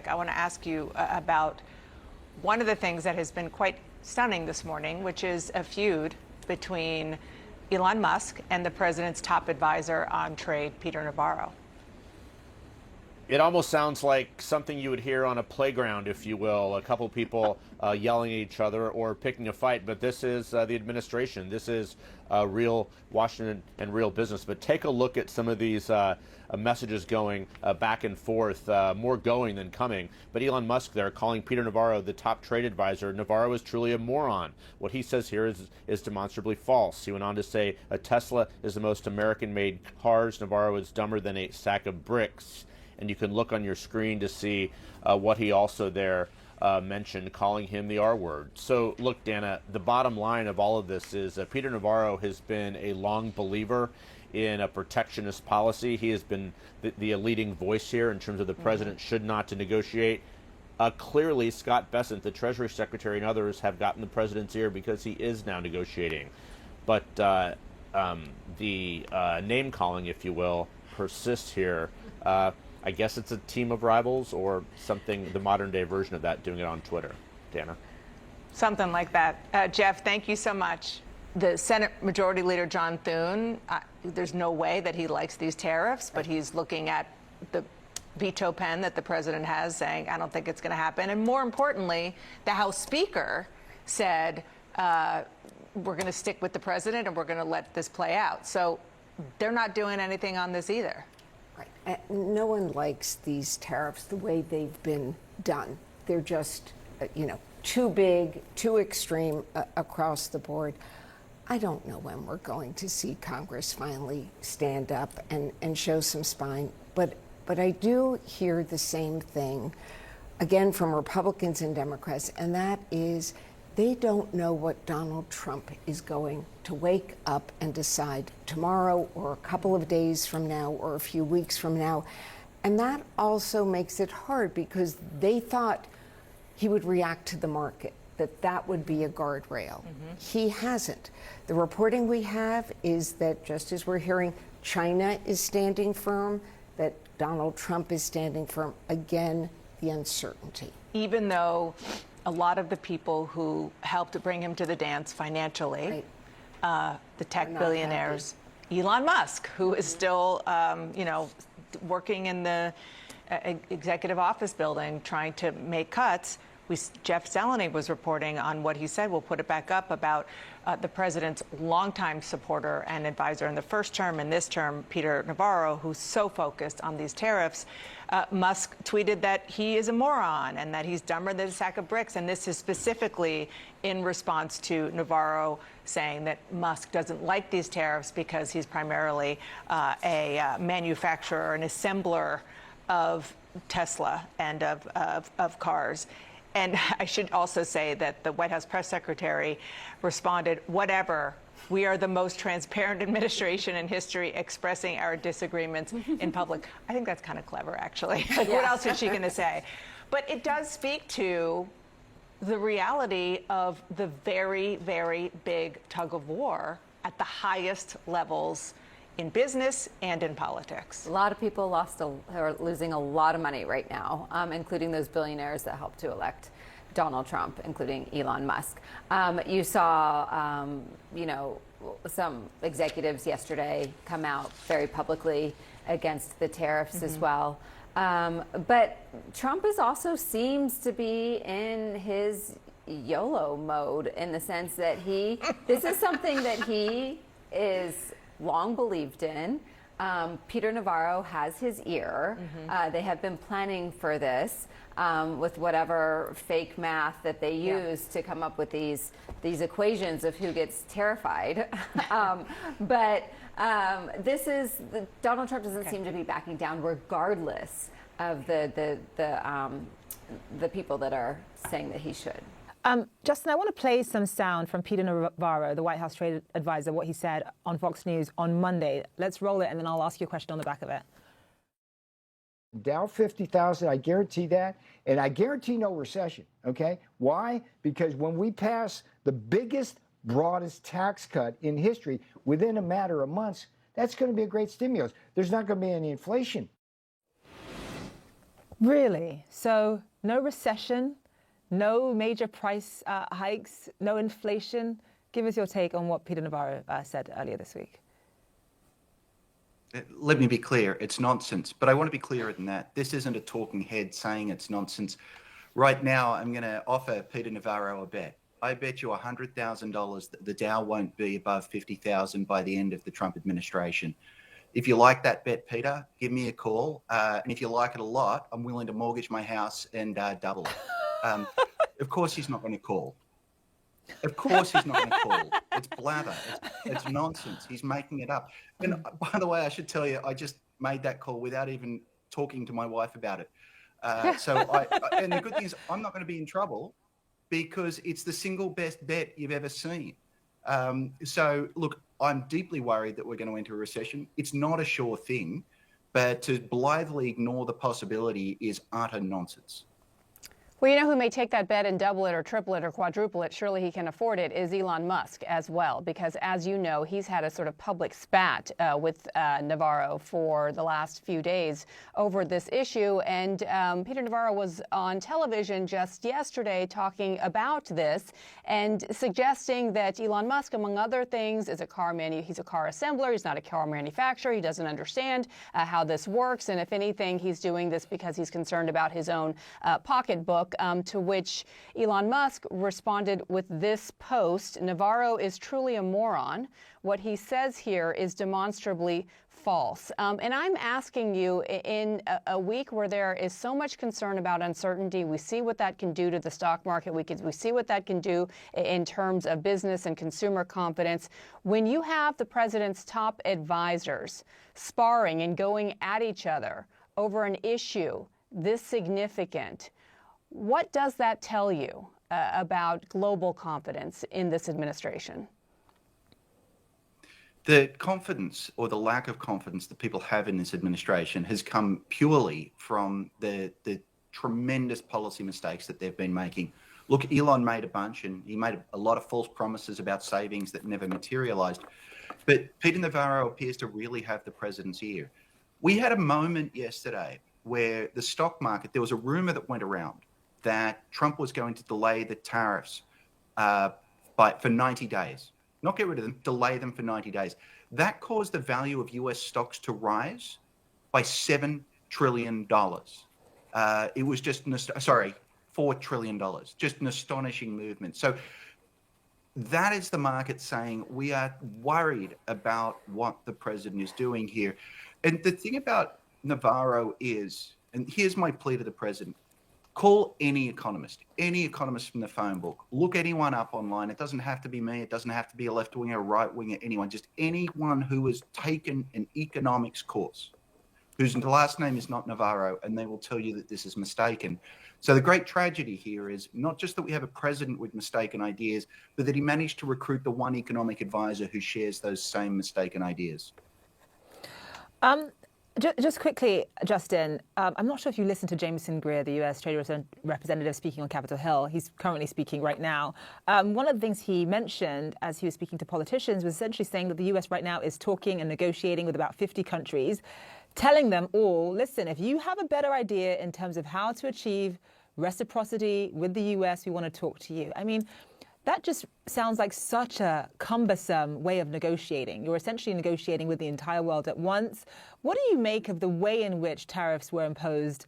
topic, I want to ask you about one of the things that has been quite stunning this morning, which is a feud between Elon Musk and the president's top advisor on trade, Peter Navarro. It almost sounds like something you would hear on a playground, if you will, a couple people yelling at each other or picking a fight. But this is the administration. This is real Washington and real business. But take a look at some of these messages going back and forth, more going than coming. But Elon Musk there calling Peter Navarro the top trade advisor. Navarro is truly a moron. What he says here is demonstrably false. He went on to say a Tesla is the most American-made cars. Navarro is dumber than a sack of bricks. And you can look on your screen to see what he also there mentioned, calling him the R word. So look, Dana, the bottom line of all of this is Peter Navarro has been a long believer in a protectionist policy. He has been the leading voice here in terms of the president should not to negotiate. Clearly, Scott Bessent, the Treasury Secretary, and others have gotten the president's ear because he is now negotiating. But the name calling, if you will, persists here. I guess it's a team of rivals or something, the modern day version of that, doing it on Twitter. Dana? Something like that. Jeff, thank you so much. The Senate Majority Leader John Thune, there's no way that he likes these tariffs, but he's looking at the veto pen that the president has saying, I don't think it's going to happen. And more importantly, the House Speaker said, we're going to stick with the president and we're going to let this play out. So they're not doing anything on this either. Right. No one likes these tariffs the way they've been done. They're just, too big, too extreme across the board. I don't know when we're going to see Congress finally stand up and show some spine, but I do hear the same thing, again, from Republicans and Democrats, and that is they don't know what Donald Trump is going to wake up and decide tomorrow or a couple of days from now or a few weeks from now. And that also makes it hard because they thought he would react to the market, that would be a guardrail. He hasn't. The reporting we have is that, just as we're hearing, China is standing firm, that Donald Trump is standing firm. Again, the uncertainty. Even though a lot of the people who helped to bring him to the dance financially, the tech billionaires, Elon Musk, who is still, working in the executive office building trying to make cuts. Jeff Zeleny was reporting on what he said. We'll put it back up about the president's longtime supporter and advisor in the first term and this term, Peter Navarro, who's so focused on these tariffs. Musk tweeted that he is a moron and that he's dumber than a sack of bricks. And this is specifically in response to Navarro saying that Musk doesn't like these tariffs because he's primarily a manufacturer, an assembler of Tesla and of cars. And I should also say that the White House press secretary responded, whatever, we are the most transparent administration in history expressing our disagreements in public. I think that's kind of clever, actually. Like, what else is she going to say? But it does speak to the reality of the very, very big tug of war at the highest levels in business and in politics. A lot of people are losing a lot of money right now, including those billionaires that helped to elect Donald Trump, including Elon Musk. You saw, some executives yesterday come out very publicly against the tariffs as well. But Trump also seems to be in his YOLO mode in the sense that this is something that he is long believed in. Peter Navarro has his ear. They have been planning for this with whatever fake math that they use to come up with these equations of who gets terrified. But Donald Trump doesn't seem to be backing down, regardless of the people that are saying that he should. Justin, I want to play some sound from Peter Navarro, the White House trade advisor, what he said on Fox News on Monday. Let's roll it, and then I'll ask you a question on the back of it. Dow 50,000, I guarantee that, and I guarantee no recession, okay? Why? Because when we pass the biggest, broadest tax cut in history within a matter of months, that's going to be a great stimulus. There's not going to be any inflation. Really? So no recession, no major price hikes, no inflation. Give us your take on what Peter Navarro said earlier this week. Let me be clear, it's nonsense. But I want to be clearer than that. This isn't a talking head saying it's nonsense. Right now, I'm going to offer Peter Navarro a bet. I bet you $100,000 that the Dow won't be above 50,000 by the end of the Trump administration. If you like that bet, Peter, give me a call. And if you like it a lot, I'm willing to mortgage my house and double it. Of course, he's not going to call. Of course he's not going to call. It's blather. It's nonsense. He's making it up. And by the way, I should tell you, I just made that call without even talking to my wife about it. And the good thing is I'm not going to be in trouble because it's the single best bet you've ever seen. So look, I'm deeply worried that we're going to enter a recession. It's not a sure thing, but to blithely ignore the possibility is utter nonsense. Well, you know who may take that bet and double it or triple it or quadruple it, surely he can afford it, is Elon Musk as well. Because as you know, he's had a sort of public spat with Navarro for the last few days over this issue. And Peter Navarro was on television just yesterday talking about this and suggesting that Elon Musk, among other things, is he's a car assembler. He's not a car manufacturer. He doesn't understand how this works. And if anything, he's doing this because he's concerned about his own pocketbook. To which Elon Musk responded with this post: Navarro is truly a moron. What he says here is demonstrably false. And I'm asking you, in a week where there is so much concern about uncertainty, we see what that can do to the stock market. We see what that can do in terms of business and consumer confidence. When you have the president's top advisors sparring and going at each other over an issue this significant, what does that tell you about global confidence in this administration? The confidence or the lack of confidence that people have in this administration has come purely from the tremendous policy mistakes that they've been making. Look, Elon made a bunch and he made a lot of false promises about savings that never materialized. But Peter Navarro appears to really have the president's ear. We had a moment yesterday where the stock market, there was a rumor that went around that Trump was going to delay the tariffs for 90 days. Not get rid of them, delay them for 90 days. That caused the value of US stocks to rise by $7 trillion. It was just, $4 trillion, just an astonishing movement. So that is the market saying we are worried about what the president is doing here. And the thing about Navarro is, and here's my plea to the president, call any economist from the phone book. Look anyone up online. It doesn't have to be me. It doesn't have to be a left winger, a right winger, anyone. Just anyone who has taken an economics course, whose last name is not Navarro, and they will tell you that this is mistaken. So the great tragedy here is not just that we have a president with mistaken ideas, but that he managed to recruit the one economic advisor who shares those same mistaken ideas. Just quickly, Justin, I'm not sure if you listened to Jameson Greer, the U.S. Trade Representative, speaking on Capitol Hill. He's currently speaking right now. One of the things he mentioned as he was speaking to politicians was essentially saying that the U.S. right now is talking and negotiating with about 50 countries, telling them all, listen, if you have a better idea in terms of how to achieve reciprocity with the U.S., we want to talk to you. I mean, that just sounds like such a cumbersome way of negotiating. You're essentially negotiating with the entire world at once. What do you make of the way in which tariffs were imposed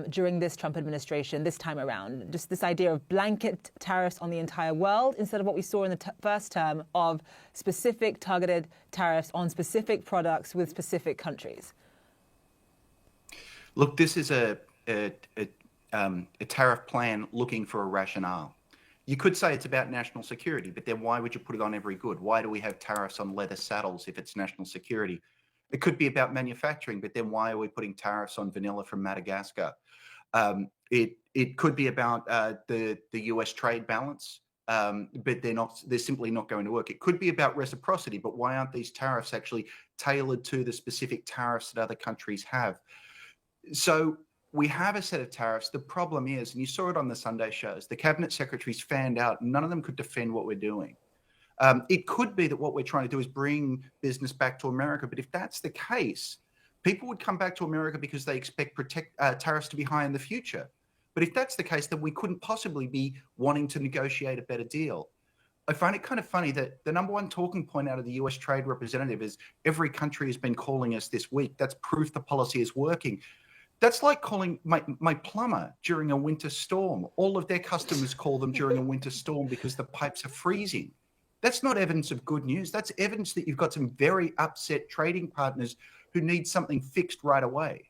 during this Trump administration this time around? Just this idea of blanket tariffs on the entire world instead of what we saw in the first term of specific targeted tariffs on specific products with specific countries. Look, this is a tariff plan looking for a rationale. You could say it's about national security, but then why would you put it on every good? Why do we have tariffs on leather saddles if it's national security? It could be about manufacturing, but then why are we putting tariffs on vanilla from Madagascar? It could be about the US trade balance, but they're simply not going to work. It could be about reciprocity, but why aren't these tariffs actually tailored to the specific tariffs that other countries have? So we have a set of tariffs. The problem is, and you saw it on the Sunday shows, the cabinet secretaries fanned out. None of them could defend what we're doing. It could be that what we're trying to do is bring business back to America. But if that's the case, People would come back to America because they expect tariffs to be high in the future. But if that's the case, then we couldn't possibly be wanting to negotiate a better deal. I find it kind of funny that the number one talking point out of the US trade representative is every country has been calling us this week. That's proof the policy is working. That's like calling my plumber during a winter storm. All of their customers call them during a winter storm because the pipes are freezing. That's not evidence of good news. That's evidence that you've got some very upset trading partners who need something fixed right away.